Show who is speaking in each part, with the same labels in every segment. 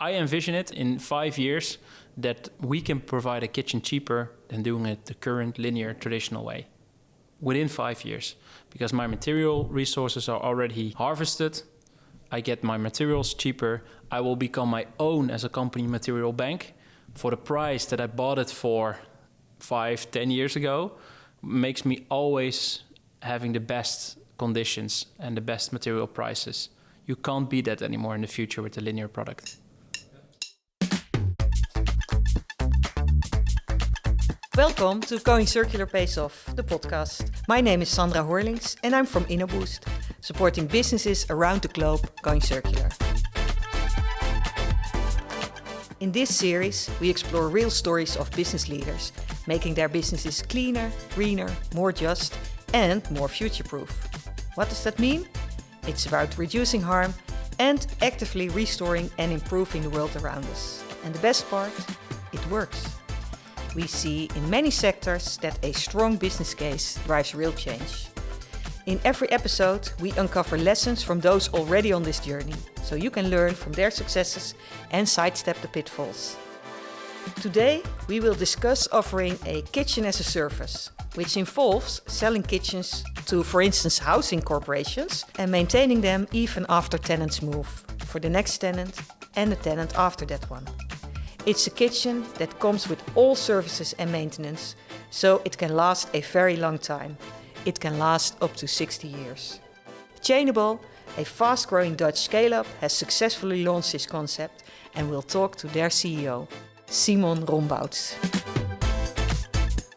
Speaker 1: I envision it in 5 years that we can provide a kitchen cheaper than doing it the current linear traditional way. Within 5 years, because my material resources are already harvested, I get my materials cheaper, I will become my own as a company material bank for the price that I bought it for 5-10 years ago, makes me always having the best conditions and the best material prices. You can't beat that anymore in the future with the linear product.
Speaker 2: Welcome to Going Circular Pays Off, the podcast. My name is Sandra Horlings and I'm from InnoBoost, supporting businesses around the globe going circular. In this series, we explore real stories of business leaders, making their businesses cleaner, greener, more just and more future-proof. What does that mean? It's about reducing harm and actively restoring and improving the world around us. And the best part, it works. We see in many sectors that a strong business case drives real change. In every episode, we uncover lessons from those already on this journey, so you can learn from their successes and sidestep the pitfalls. Today, we will discuss offering a kitchen as a service, which involves selling kitchens to, for instance, housing corporations and maintaining them even after tenants move, for the next tenant and the tenant after that one. It's a kitchen that comes with all services and maintenance, so it can last a very long time. It can last up to 60 years. Chainable, a fast-growing Dutch scale-up, has successfully launched this concept, and we'll talk to their CEO, Simon Rombouts.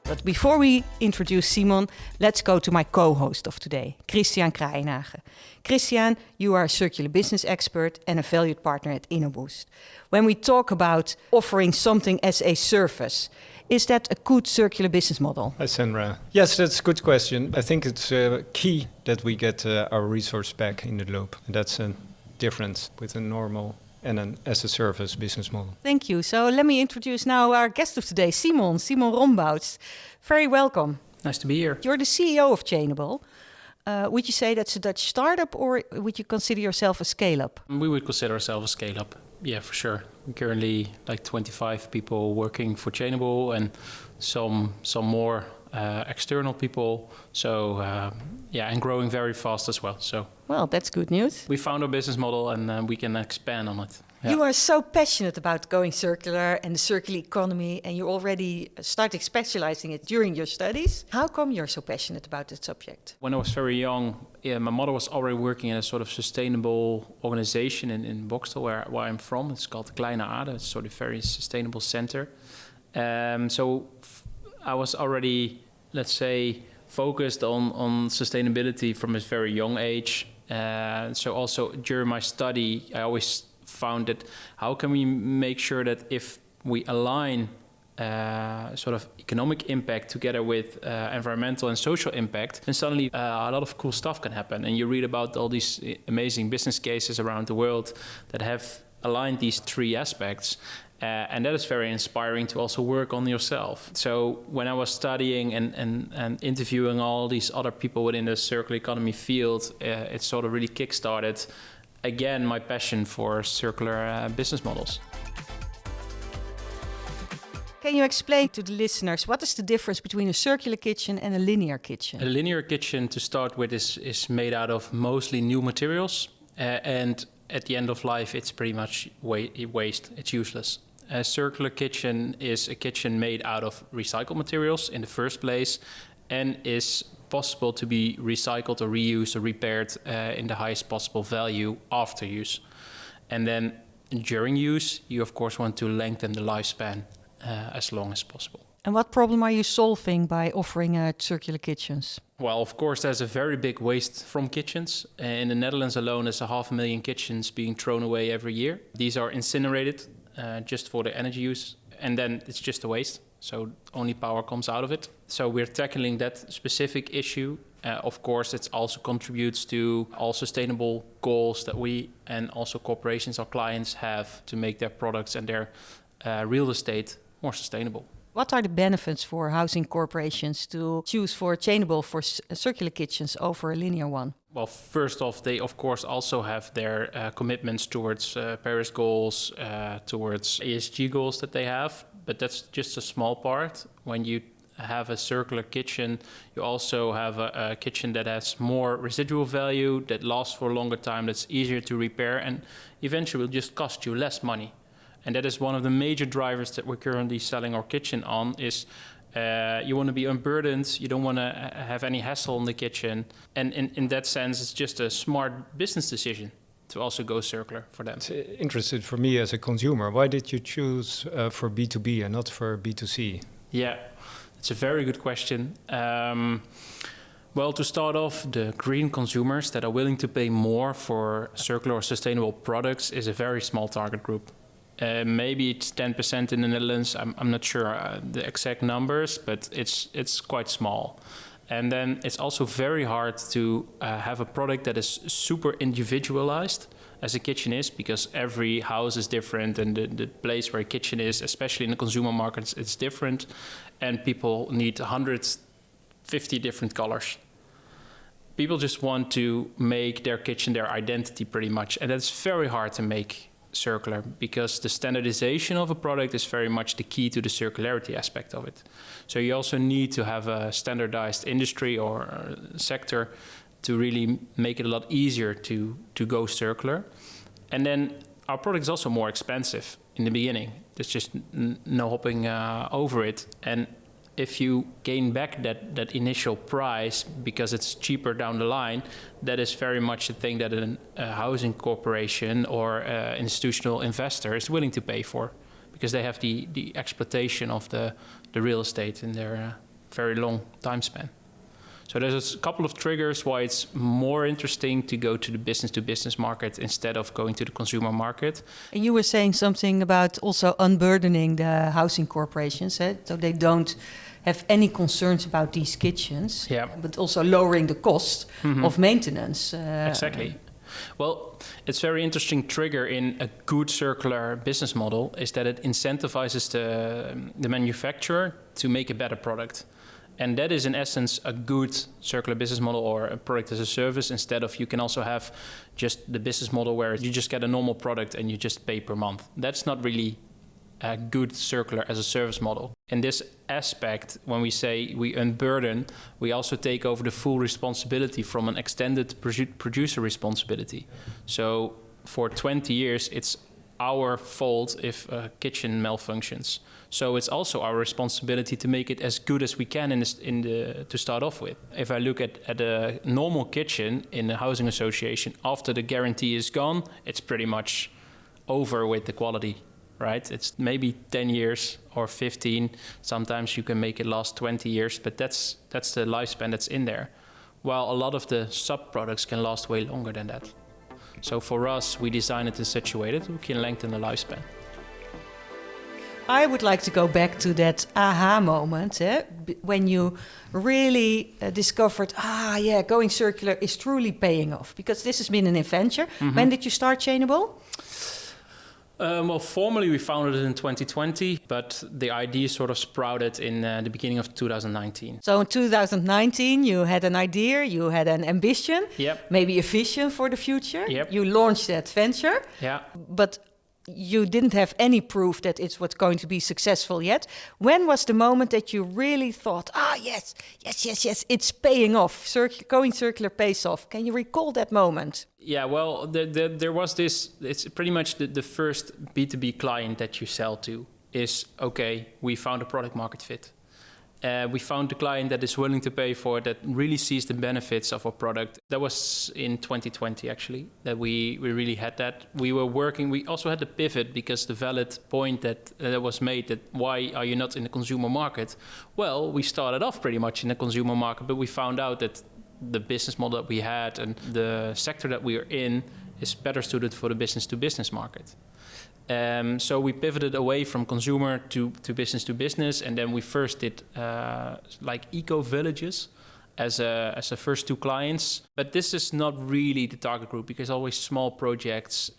Speaker 2: But before we introduce Simon, let's go to my co-host of today, Christiaan Kraaijenhagen. Christiaan, you are a circular business expert and a valued partner at InnoBoost. When we talk about offering something as a service, is that a good circular business model?
Speaker 3: Hi, Sandra. Yes, that's a good question. I think it's key that we get our resource back in the loop. And that's a difference with a normal and an as-a-service business model.
Speaker 2: Thank you. So let me introduce now our guest of today, Simon Rombouts. Very welcome.
Speaker 1: Nice to be here.
Speaker 2: You're the CEO of Chainable. Would you say that's a Dutch startup or would you consider yourself a scale-up?
Speaker 1: We would consider ourselves a scale-up. Yeah, for sure. We're currently like 25 people working for Chainable and some more external people. So and growing very fast as well. So
Speaker 2: well, that's good news.
Speaker 1: We found our business model and we can expand on it. Yeah.
Speaker 2: You are so passionate about going circular and the circular economy, and you already started specializing it during your studies. How come you're so passionate about that subject?
Speaker 1: When I was very young, my mother was already working in a sort of sustainable organization in Bokstel, where I'm from. It's called Kleine Aarde. It's sort of a very sustainable center. So I was already, let's say, focused on sustainability from a very young age. So also during my study, I always found that how can we make sure that if we align sort of economic impact together with environmental and social impact, then suddenly a lot of cool stuff can happen. And you read about all these amazing business cases around the world that have aligned these three aspects. And that is very inspiring to also work on yourself. So when I was studying and interviewing all these other people within the circular economy field, it sort of really kickstarted, again, my passion for circular business models.
Speaker 2: Can you explain to the listeners what is the difference between a circular kitchen and a linear kitchen?
Speaker 1: A linear kitchen, to start with, is made out of mostly new materials. And at the end of life, it's pretty much waste. It's useless. A circular kitchen is a kitchen made out of recycled materials in the first place and is possible to be recycled or reused or repaired in the highest possible value after use. And then during use, you of course want to lengthen the lifespan as long as possible.
Speaker 2: And what problem are you solving by offering circular kitchens?
Speaker 1: Well, of course, there's a very big waste from kitchens. In the Netherlands alone, there's 500,000 kitchens being thrown away every year. These are incinerated just for the energy use, and then it's just a waste. So only power comes out of it. So we're tackling that specific issue. Of course, it also contributes to all sustainable goals that we and also corporations, our clients, have to make their products and their real estate more sustainable.
Speaker 2: What are the benefits for housing corporations to choose for chainable for circular kitchens over a linear one?
Speaker 1: Well, first off, they of course also have their commitments towards Paris goals, towards ESG goals that they have, but that's just a small part. When you have a circular kitchen, you also have a kitchen that has more residual value, that lasts for a longer time, that's easier to repair, and eventually will just cost you less money. And that is one of the major drivers that we're currently selling our kitchen on is you want to be unburdened, you don't want to have any hassle in the kitchen. And in that sense, it's just a smart business decision to also go circular for them.
Speaker 3: It's interesting for me as a consumer. Why did you choose for B2B and not for B2C?
Speaker 1: Yeah, it's a very good question. Well, to start off, the green consumers that are willing to pay more for circular or sustainable products is a very small target group. Maybe it's 10% in the Netherlands. I'm not sure the exact numbers, but it's quite small. And then it's also very hard to have a product that is super individualized, as a kitchen is, because every house is different, and the place where a kitchen is, especially in the consumer markets, it's different, and people need 150 different colors. People just want to make their kitchen their identity pretty much, and that's very hard to make circular, because the standardization of a product is very much the key to the circularity aspect of it. So you also need to have a standardized industry or sector to really make it a lot easier to go circular. And then our product is also more expensive in the beginning. There's just no hopping over it. And if you gain back that initial price because it's cheaper down the line, that is very much the thing that a housing corporation or institutional investor is willing to pay for, because they have the exploitation of the real estate in their very long time span. So there's a couple of triggers why it's more interesting to go to the business-to-business market instead of going to the consumer market.
Speaker 2: And you were saying something about also unburdening the housing corporations, so they don't have any concerns about these kitchens, but also lowering the cost of maintenance.
Speaker 1: Exactly. Well, it's very interesting trigger in a good circular business model is that it incentivizes the manufacturer to make a better product. And that is in essence a good circular business model or a product as a service, instead of you can also have just the business model where you just get a normal product and you just pay per month. That's not really a good circular as a service model. In this aspect, when we say we unburden, we also take over the full responsibility from an extended producer responsibility. So for 20 years, it's our fault if a kitchen malfunctions. So it's also our responsibility to make it as good as we can to start off with. If I look at a normal kitchen in a housing association, after the guarantee is gone, it's pretty much over with the quality, right? It's maybe 10 years or 15. Sometimes you can make it last 20 years, but that's the lifespan that's in there. While a lot of the sub-products can last way longer than that. So for us, we design it in such a way that we can lengthen the lifespan.
Speaker 2: I would like to go back to that aha moment, when you really discovered, going circular is truly paying off, because this has been an adventure. Mm-hmm. When did you start Chainable?
Speaker 1: Well, formally we founded it in 2020, but the idea sort of sprouted in the beginning of 2019.
Speaker 2: So in 2019, you had an idea, you had an ambition, maybe a vision for the future. Yep. You launched that venture, but you didn't have any proof that it was going to be successful yet. When was the moment that you really thought, yes, it's paying off, going circular pays off? Can you recall that moment?
Speaker 1: Yeah, well, there was this, it's pretty much the first B2B client that you sell to is, okay, we found a product market fit. We found the client that is willing to pay for it, that really sees the benefits of our product. That was in 2020, actually, that we really had that. We were working, we also had the pivot, because the valid point that was made, that why are you not in the consumer market? Well, we started off pretty much in the consumer market, but we found out that the business model that we had and the sector that we are in is better suited for the business-to-business market. So we pivoted away from consumer to business to business, and then we first did like eco villages as a first two clients. But this is not really the target group, because always small projects.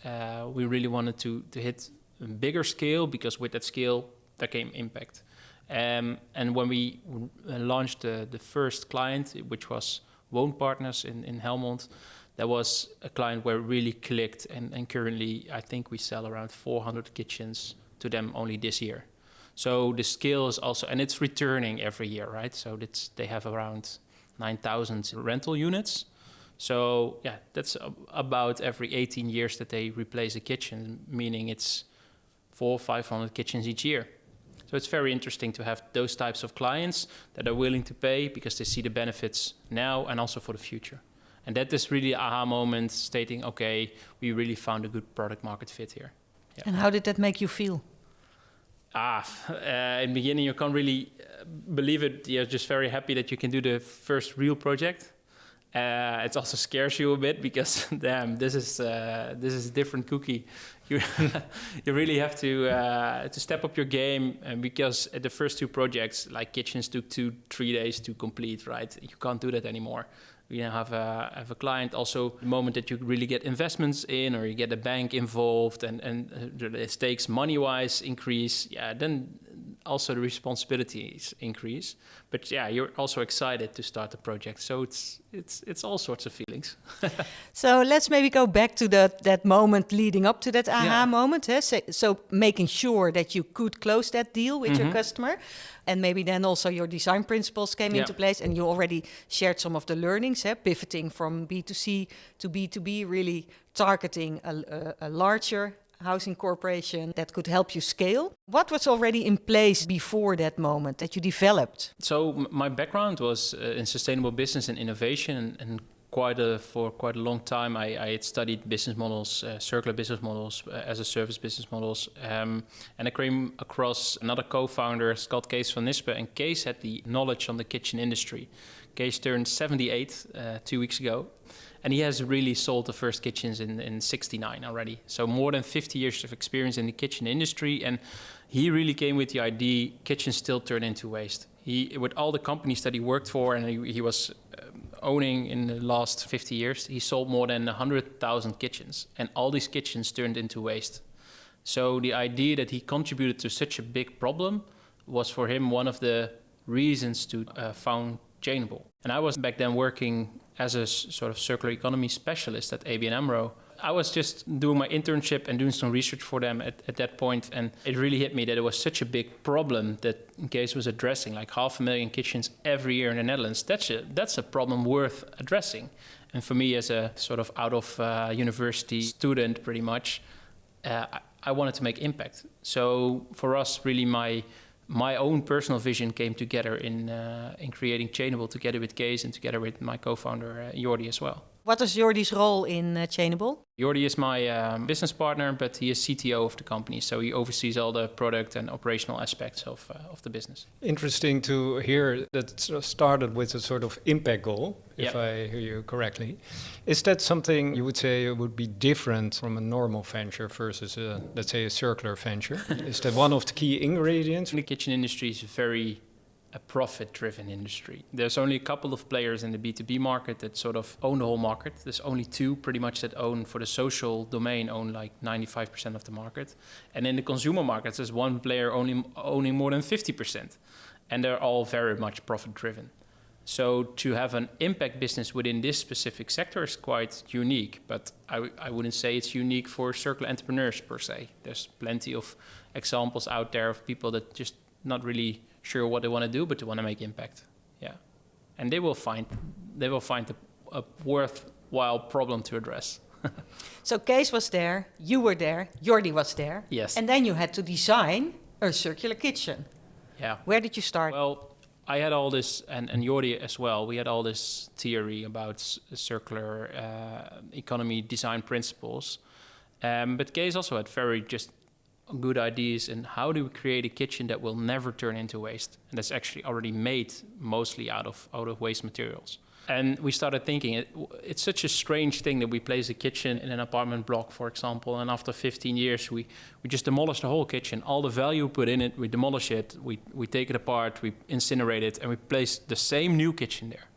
Speaker 1: We really wanted to hit a bigger scale, because with that scale there came impact. And when we launched the first client, which was Woonpartners in Helmond, that was a client where it really clicked. And currently, I think we sell around 400 kitchens to them only this year. So the scale is also, and it's returning every year, right? So they have around 9,000 rental units. So yeah, that's about every 18 years that they replace a kitchen, meaning it's 400 or 500 kitchens each year. So it's very interesting to have those types of clients that are willing to pay because they see the benefits now and also for the future. And that is really an aha moment stating, okay, we really found a good product market fit here. Yeah.
Speaker 2: And how did that make you feel?
Speaker 1: In the beginning, you can't really believe it. You're just very happy that you can do the first real project. It also scares you a bit because, damn, this is a different cookie. You you really have to step up your game, because the first two projects, like kitchens, took 2-3 days to complete. Right, you can't do that anymore. We now have a client. Also, the moment that you really get investments in, or you get a bank involved, and the stakes money-wise increase, then also the responsibilities increase. But yeah, you're also excited to start the project. So it's all sorts of feelings.
Speaker 2: So let's maybe go back to that moment leading up to that aha moment. So making sure that you could close that deal with your customer. And maybe then also your design principles came into place, and you already shared some of the learnings, pivoting from B2C to B2B, really targeting a larger housing corporation that could help you scale. What was already in place before that moment that you developed?
Speaker 1: So my background was in sustainable business and innovation, and for quite a long time I had studied business models, circular business models, as a service business models, and I came across another co-founder called Kees van Nispen, and Kees had the knowledge on the kitchen industry. Kees turned 78 2 weeks ago, and he has really sold the first kitchens in 69 already. So more than 50 years of experience in the kitchen industry, and he really came with the idea kitchens still turn into waste. With all the companies that he worked for, and he was owning in the last 50 years, he sold more than 100,000 kitchens, and all these kitchens turned into waste. So the idea that he contributed to such a big problem was for him one of the reasons to found Chainable. And I was back then working as a sort of circular economy specialist at ABN AMRO. I was just doing my internship and doing some research for them at that point, and it really hit me that it was such a big problem that Kees was addressing, like 500,000 kitchens every year in the Netherlands. That's a problem worth addressing. And for me, as a sort of out of university student, pretty much, I wanted to make impact. So for us, really, my own personal vision came together in creating Chainable together with Kees and together with my co-founder Jordi as well.
Speaker 2: What is Jordi's role in Chainable?
Speaker 1: Jordi is my business partner, but he is CTO of the company, so he oversees all the product and operational aspects of the business.
Speaker 3: Interesting to hear that it started with a sort of impact goal, if I hear you correctly. Is that something you would say would be different from a normal venture versus, let's say, a circular venture? Is that one of the key ingredients?
Speaker 1: The kitchen industry is very a profit-driven industry. There's only a couple of players in the B2B market that sort of own the whole market. There's only two pretty much that own, for the social domain, own like 95% of the market. And in the consumer markets, there's one player only owning more than 50%. And they're all very much profit-driven. So to have an impact business within this specific sector is quite unique, but I wouldn't say it's unique for circular entrepreneurs per se. There's plenty of examples out there of people that just not really sure what they want to do, but they want to make impact. Yeah, and they will find a worthwhile problem to address.
Speaker 2: So Kees was there, you were there, Jordi was there.
Speaker 1: Yes.
Speaker 2: And then you had to design a circular kitchen.
Speaker 1: Yeah.
Speaker 2: Where did you start?
Speaker 1: Well, I had all this, and Jordi as well, we had all this theory about circular economy design principles. But Kees also had very just good ideas in how do we create a kitchen that will never turn into waste, and that's actually already made mostly out of waste materials. And we started thinking it's such a strange thing that we place a kitchen in an apartment block, for example, and after 15 years we just demolish the whole kitchen. All the value we put in it, we demolish it, we take it apart, we incinerate it, and we place the same new kitchen there.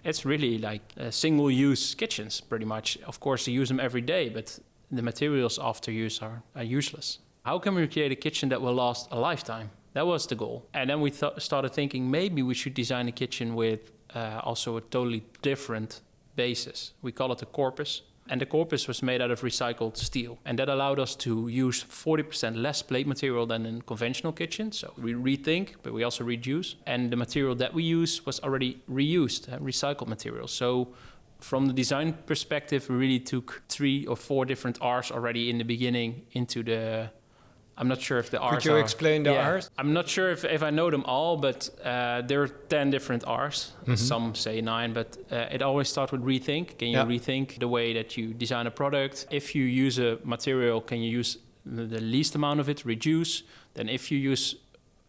Speaker 1: It's really like single-use kitchens, pretty much. Of course, you use them every day, but the materials after use are useless. How can we create a kitchen that will last a lifetime? That was the goal. And then we started thinking maybe we should design a kitchen with also a totally different basis. We call it a corpus. And the corpus was made out of recycled steel. And that allowed us to use 40% less plate material than in conventional kitchens. So we rethink, but we also reduce. And the material that we use was already reused, recycled material. So from the design perspective, we really took 3 or 4 different R's already in the beginning into the... I'm not sure if the R's
Speaker 3: Could you explain the R's?
Speaker 1: I'm not sure if I know them all, but there are 10 different R's. Mm-hmm. Some say 9, but it always starts with rethink. Can you rethink the way that you design a product? If you use a material, can you use the least amount of it, reduce? Then if you use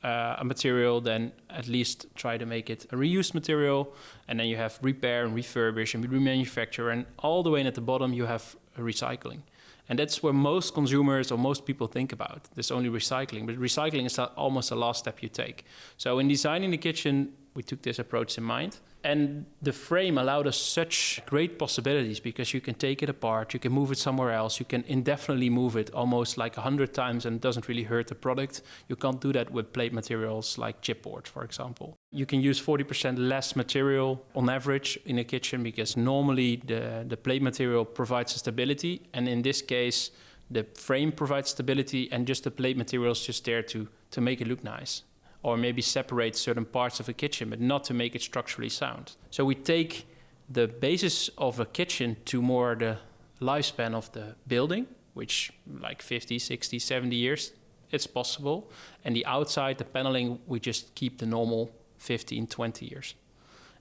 Speaker 1: a material, then at least try to make it a reused material. And then you have repair and refurbish and remanufacture. And all the way in at the bottom, you have recycling. And that's where most consumers or most people think about. There's only recycling, but recycling is almost the last step you take. So in designing the kitchen, we took this approach in mind. And the frame allowed us such great possibilities because you can take it apart, you can move it somewhere else, you can indefinitely move it almost like 100 times and it doesn't really hurt the product. You can't do that with plate materials like chipboard, for example. You can use 40% less material on average in a kitchen because normally the plate material provides stability. And in this case, the frame provides stability and just the plate material is just there to make it look nice. Or maybe separate certain parts of a kitchen, but not to make it structurally sound. So we take the basis of a kitchen to more the lifespan of the building, which like 50, 60, 70 years, it's possible. And the outside, the paneling, we just keep the normal 15, 20 years.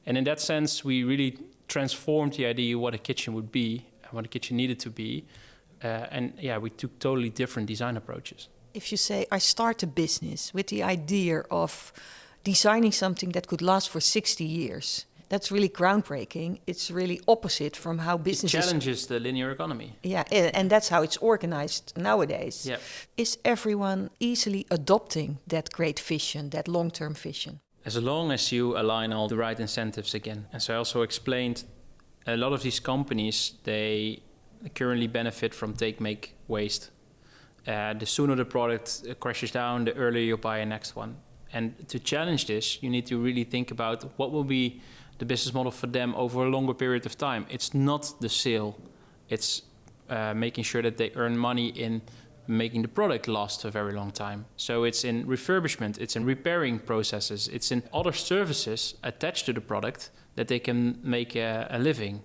Speaker 1: And in that sense, we really transformed the idea what a kitchen would be, and what a kitchen needed to be. We took totally different design approaches.
Speaker 2: If you say, I start a business with the idea of designing something that could last for 60 years, that's really groundbreaking. It's really opposite from how businesses...
Speaker 1: It challenges the linear economy.
Speaker 2: Yeah, and that's how it's organized nowadays.
Speaker 1: Yep.
Speaker 2: Is everyone easily adopting that great vision, that long-term vision?
Speaker 1: As long as you align all the right incentives again. As I also explained, a lot of these companies, they currently benefit from take, make, waste. The sooner the product crashes down, the earlier you buy a next one. And to challenge this, you need to really think about what will be the business model for them over a longer period of time. It's not the sale. It's making sure that they earn money in making the product last a very long time. So it's in refurbishment, it's in repairing processes, it's in other services attached to the product that they can make a living.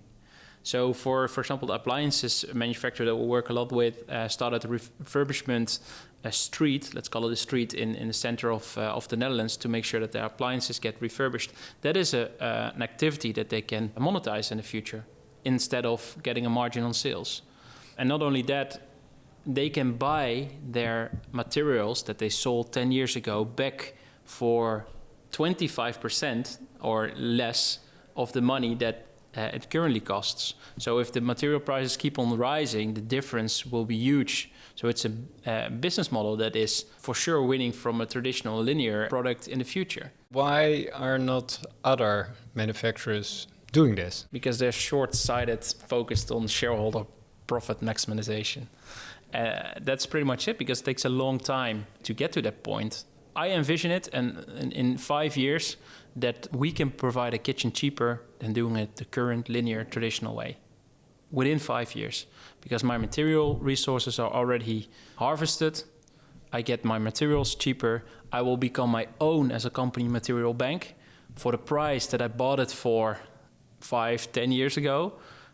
Speaker 1: So for example, the appliances manufacturer that we work a lot with started a refurbishment street, let's call it a street in the center of the Netherlands to make sure that their appliances get refurbished. That is an activity that they can monetize in the future instead of getting a margin on sales. And not only that, they can buy their materials that they sold 10 years ago back for 25% or less of the money that it currently costs. So if the material prices keep on rising, the difference will be huge. So it's a business model that is for sure winning from a traditional linear product in the future.
Speaker 3: Why are not other manufacturers doing this?
Speaker 1: Because they're short-sighted, focused on shareholder profit maximization. That's pretty much it, because it takes a long time to get to that point. I envision it, and in 5 years, that we can provide a kitchen cheaper than doing it the current linear traditional way. Within 5 years, because my material resources are already harvested, I get my materials cheaper, I will become my own as a company material bank for the price that I bought it for 5-10 years ago,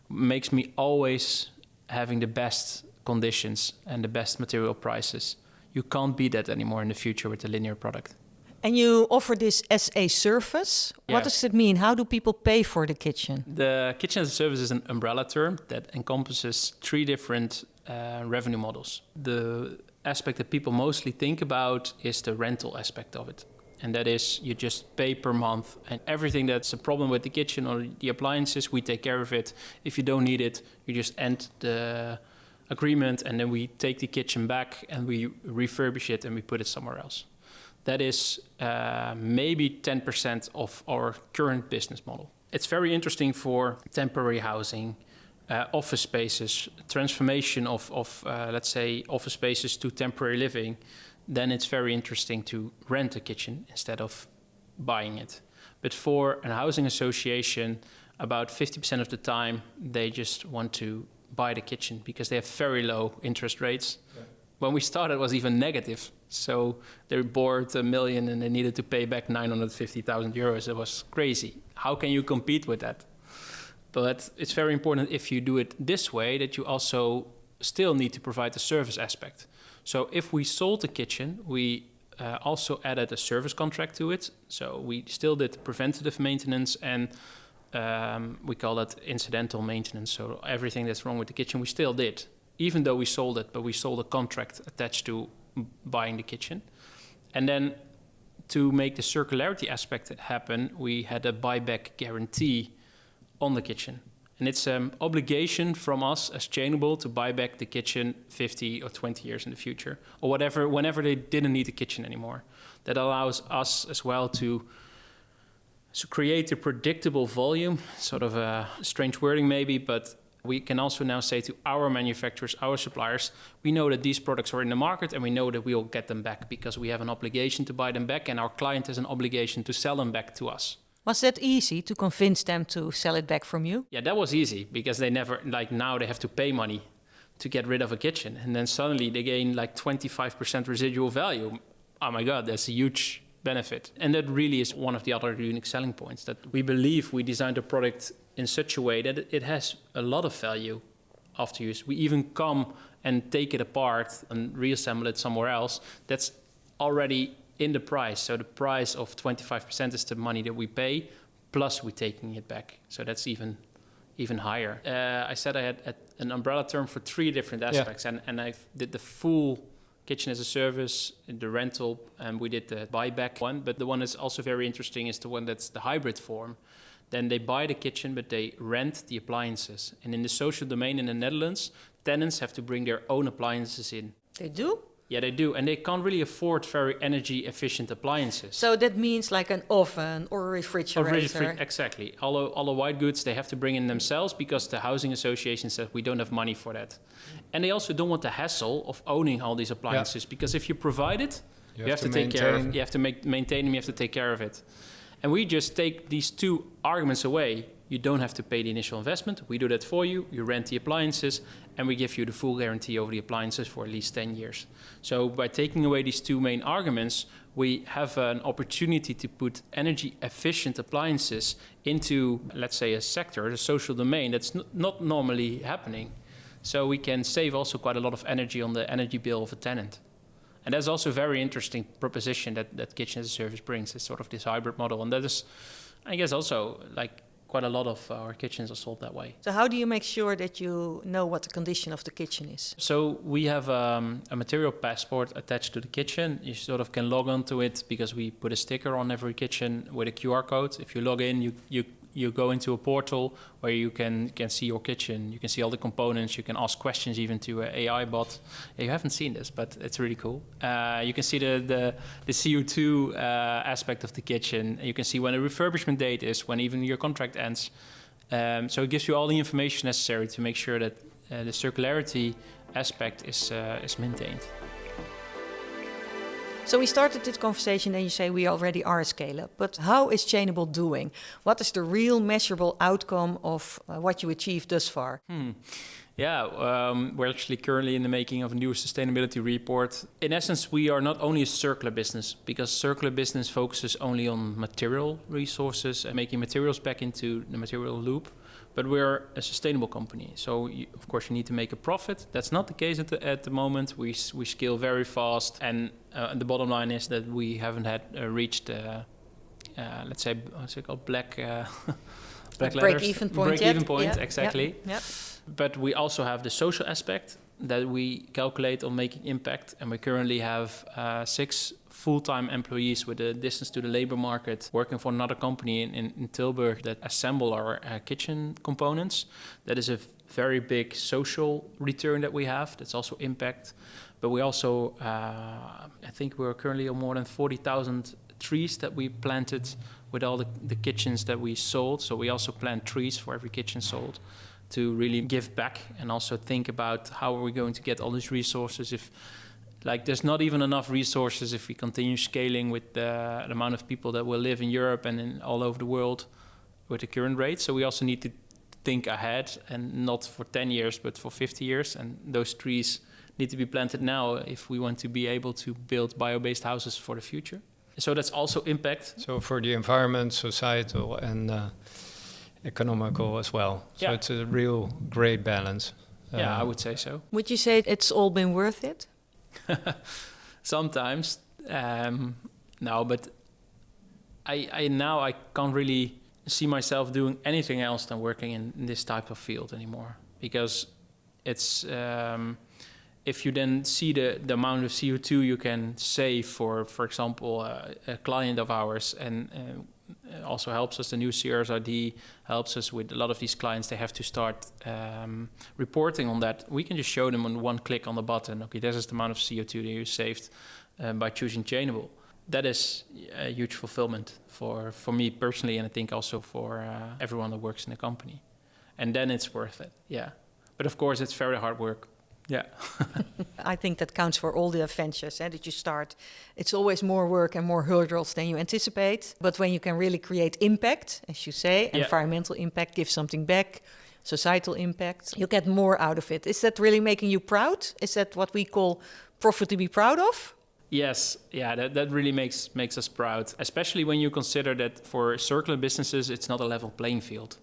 Speaker 1: makes me always having the best conditions and the best material prices. You can't beat that anymore in the future with the linear product.
Speaker 2: And you offer this as a service?
Speaker 1: Yeah.
Speaker 2: What does it mean? How do people pay for the kitchen?
Speaker 1: The kitchen as a service is an umbrella term that encompasses 3 different revenue models. The aspect that people mostly think about is the rental aspect of it. And that is, you just pay per month, and everything that's a problem with the kitchen or the appliances, we take care of it. If you don't need it, you just end the agreement, and then we take the kitchen back and we refurbish it and we put it somewhere else. That is maybe 10% of our current business model. It's very interesting for temporary housing, office spaces, transformation of let's say, office spaces to temporary living. then it's very interesting to rent a kitchen instead of buying it. But for a housing association, about 50% of the time, they just want to buy the kitchen because they have very low interest rates. Yeah. When we started, it was even negative. So they borrowed $1 million and they needed to pay back 950,000 euros. It was crazy. How can you compete with that? But it's very important if you do it this way that you also still need to provide the service aspect. So if we sold the kitchen, we also added a service contract to it. So we still did preventative maintenance and we call it incidental maintenance. So everything that's wrong with the kitchen, we still did, even though we sold it, but we sold a contract attached to buying the kitchen. And then to make the circularity aspect happen, we had a buyback guarantee on the kitchen. And it's an obligation from us as Chainable to buy back the kitchen 50 or 20 years in the future, or whatever, whenever they didn't need the kitchen anymore. That allows us as well to create a predictable volume, sort of a strange wording maybe, but we can also now say to our manufacturers, our suppliers, we know that these products are in the market and we know that we will get them back because we have an obligation to buy them back and our client has an obligation to sell them back to us.
Speaker 2: Was that easy to convince them to sell it back from you?
Speaker 1: Yeah, that was easy because they never, like now they have to pay money to get rid of a kitchen. And then suddenly they gain like 25% residual value. Oh my God, that's a huge benefit. And that really is one of the other unique selling points, that we believe we designed a product in such a way that it has a lot of value after use. We even come and take it apart and reassemble it somewhere else. That's already in the price. So the price of 25% is the money that we pay, plus we're taking it back. So that's even higher. I said I had an umbrella term for 3 different aspects, and I did the full kitchen as a service, the rental, and we did the buyback one. But the one that's also very interesting is the one that's the hybrid form. Then they buy the kitchen, but they rent the appliances. And in the social domain in the Netherlands, tenants have to bring their own appliances in.
Speaker 2: They do?
Speaker 1: Yeah, they do. And they can't really afford very energy efficient appliances.
Speaker 2: So that means like an oven or a refrigerator.
Speaker 1: Exactly. All the white goods they have to bring in themselves because the housing association says we don't have money for that. And they also don't want the hassle of owning all these appliances because if you provide it, you have to take care of it. You have to maintain them, you have to take care of it. And we just take these 2 arguments away. You don't have to pay the initial investment. We do that for you. You rent the appliances, and we give you the full guarantee over the appliances for at least 10 years. So by taking away these 2 main arguments, we have an opportunity to put energy-efficient appliances into, let's say, a sector, the social domain, that's not normally happening. So we can save also quite a lot of energy on the energy bill of a tenant. And that's also a very interesting proposition that Kitchen as a Service brings, is sort of this hybrid model. And that is, I guess, also like quite a lot of our kitchens are sold that way.
Speaker 2: So how do you make sure that you know what the condition of the kitchen is?
Speaker 1: So we have a material passport attached to the kitchen. You sort of can log on to it because we put a sticker on every kitchen with a QR code. If you log in, you go into a portal where you can see your kitchen. You can see all the components. You can ask questions even to an AI bot. You haven't seen this, but it's really cool. You can see the CO2 aspect of the kitchen. You can see when the refurbishment date is, when even your contract ends. So it gives you all the information necessary to make sure that the circularity aspect is maintained.
Speaker 2: So we started this conversation and you say we already are a scale-up. But how is Chainable doing? What is the real measurable outcome of what you achieved thus far?
Speaker 1: We're actually currently in the making of a new sustainability report. In essence, we are not only a circular business, because circular business focuses only on material resources and making materials back into the material loop. But we're a sustainable company. So, of course, you need to make a profit. That's not the case at the moment. We scale very fast. And the bottom line is that we haven't reached, let's say, what's it called? Black
Speaker 2: break-even point.
Speaker 1: Break-even point, yeah, exactly.
Speaker 2: Yeah.
Speaker 1: But we also have the social aspect that we calculate on making impact. And we currently have 6 full-time employees with a distance to the labor market working for another company in Tilburg that assemble our kitchen components. That is a very big social return that we have. That's also impact. But we also, I think we're currently on more than 40,000 trees that we planted with all the kitchens that we sold. So we also plant trees for every kitchen sold to really give back and also think about how are we going to get all these resources. If Like there's not even enough resources if we continue scaling with the amount of people that will live in Europe and in all over the world with the current rate. So we also need to think ahead, and not for 10 years, but for 50 years. And those trees need to be planted now if we want to be able to build bio-based houses for the future. So that's also impact.
Speaker 3: So for the environment, societal, and economical as well. So it's a real great balance.
Speaker 1: Yeah, I would say so.
Speaker 2: Would you say it's all been worth it?
Speaker 1: Sometimes. No, but I can't really see myself doing anything else than working in this type of field anymore. Because it's... if you then see the amount of CO2 you can save for example, a client of ours, and also helps us, the new CSRD helps us with a lot of these clients, they have to start reporting on that. We can just show them on one click on the button, okay, this is the amount of CO2 that you saved by choosing Chainable. That is a huge fulfillment for me personally, and I think also for everyone that works in the company. And then it's worth it, yeah. But of course, it's very hard work. Yeah.
Speaker 2: I think that counts for all the ventures that you start. It's always more work and more hurdles than you anticipate. But when you can really create impact, as you say, environmental impact, give something back, societal impact, you get more out of it. Is that really making you proud? Is that what we call profit to be proud of?
Speaker 1: Yes, yeah, that really makes us proud, especially when you consider that for circular businesses, it's not a level playing field.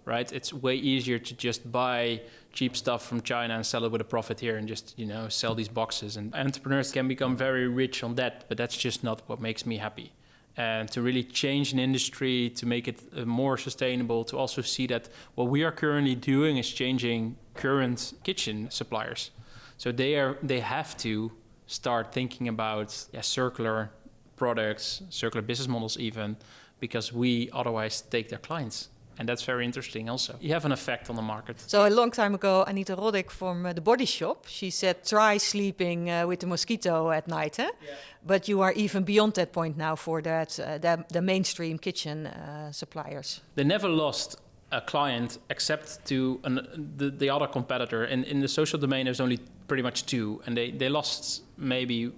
Speaker 1: Right, it's way easier to just buy cheap stuff from China and sell it with a profit here, and just sell these boxes. And entrepreneurs can become very rich on that, but that's just not what makes me happy. And to really change an industry, to make it more sustainable, to also see that what we are currently doing is changing current kitchen suppliers. So they have to start thinking about circular products, circular business models even, because we otherwise take their clients. And that's very interesting also. You have an effect on the market.
Speaker 2: So a long time ago, Anita Roddick from The Body Shop, she said, try sleeping with the mosquito at night. Eh? Yeah. But you are even beyond that point now for that the mainstream kitchen suppliers.
Speaker 1: They never lost a client except to the other competitor. In the social domain, there's only pretty much two. And they lost maybe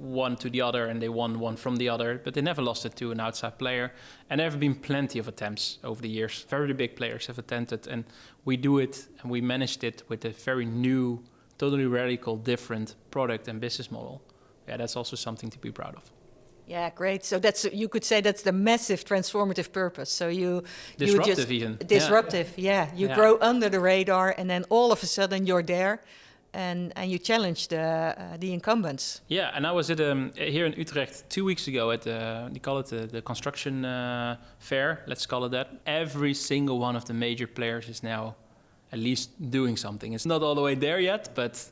Speaker 1: one to the other, and they won one from the other, but they never lost it to an outside player. And there have been plenty of attempts over the years. Very big players have attempted, and we do it, and we managed it with a very new, totally radical, different product and business model. Yeah, that's also something to be proud of.
Speaker 2: Yeah, great. So you could say that's the massive transformative purpose. So
Speaker 1: disruptive even.
Speaker 2: Disruptive, yeah. You grow under the radar, and then all of a sudden you're there. And you challenge the incumbents. Yeah,
Speaker 1: and I was at here in Utrecht 2 weeks ago at they call it the construction fair, let's call it that. Every single one of the major players is now at least doing something. It's not all the way there yet, but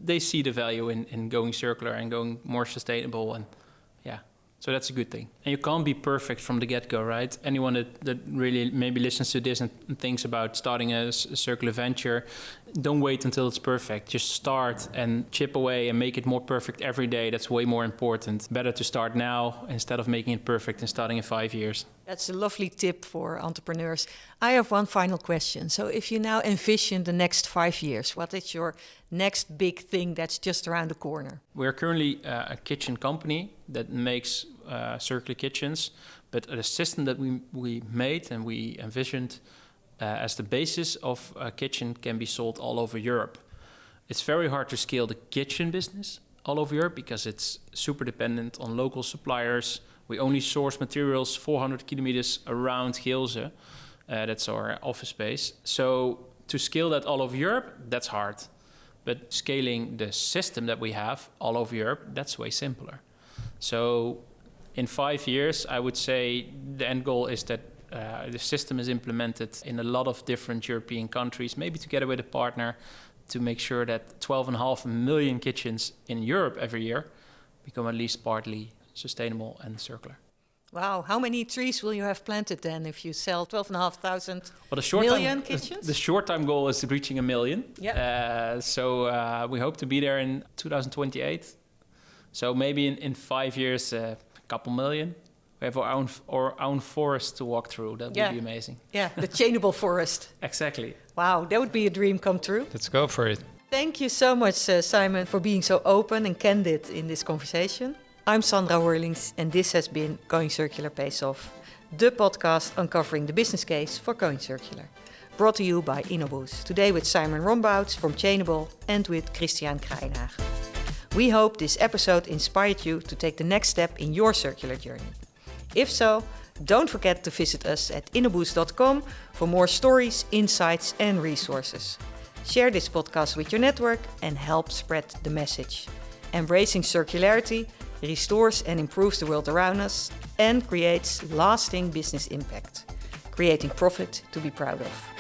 Speaker 1: they see the value in going circular and going more sustainable, and so that's a good thing. And you can't be perfect from the get-go, right? Anyone that really maybe listens to this and thinks about starting a circular venture, don't wait until it's perfect. Just start and chip away and make it more perfect every day. That's way more important. Better to start now instead of making it perfect and starting in 5 years.
Speaker 2: That's a lovely tip for entrepreneurs. I have one final question. So if you now envision the next 5 years, what is your next big thing that's just around the corner?
Speaker 1: We're currently a kitchen company that makes circular kitchens, but the system that we made and we envisioned as the basis of a kitchen can be sold all over Europe. It's very hard to scale the kitchen business all over Europe because it's super dependent on local suppliers. We only source materials 400 kilometers around Geelze. That's our office space. So to scale that all over Europe, that's hard. But scaling the system that we have all over Europe, that's way simpler. So in 5 years, I would say the end goal is that the system is implemented in a lot of different European countries, maybe together with a partner, to make sure that 12.5 million kitchens in Europe every year become at least partly sustainable and circular.
Speaker 2: Wow, how many trees will you have planted then if you sell 12,500 million kitchens?
Speaker 1: The short-term goal is reaching 1 million.
Speaker 2: Yep.
Speaker 1: So we hope to be there in 2028. So maybe in 5 years, a couple million. We have our own forest to walk through. That would be amazing.
Speaker 2: Yeah, the Chainable Forest.
Speaker 1: Exactly.
Speaker 2: Wow, that would be a dream come true.
Speaker 3: Let's go for it.
Speaker 2: Thank you so much, Simon, for being so open and candid in this conversation. I'm Sandra Horlings, and this has been Going Circular Pays Off, the podcast uncovering the business case for Going Circular. Brought to you by InnoBoost, today with Simon Rombouts from Chainable and with Christiaan Kraaijenhagen. We hope this episode inspired you to take the next step in your circular journey. If so, don't forget to visit us at innoboost.com for more stories, insights and resources. Share this podcast with your network and help spread the message. Embracing circularity restores and improves the world around us and creates lasting business impact, creating profit to be proud of.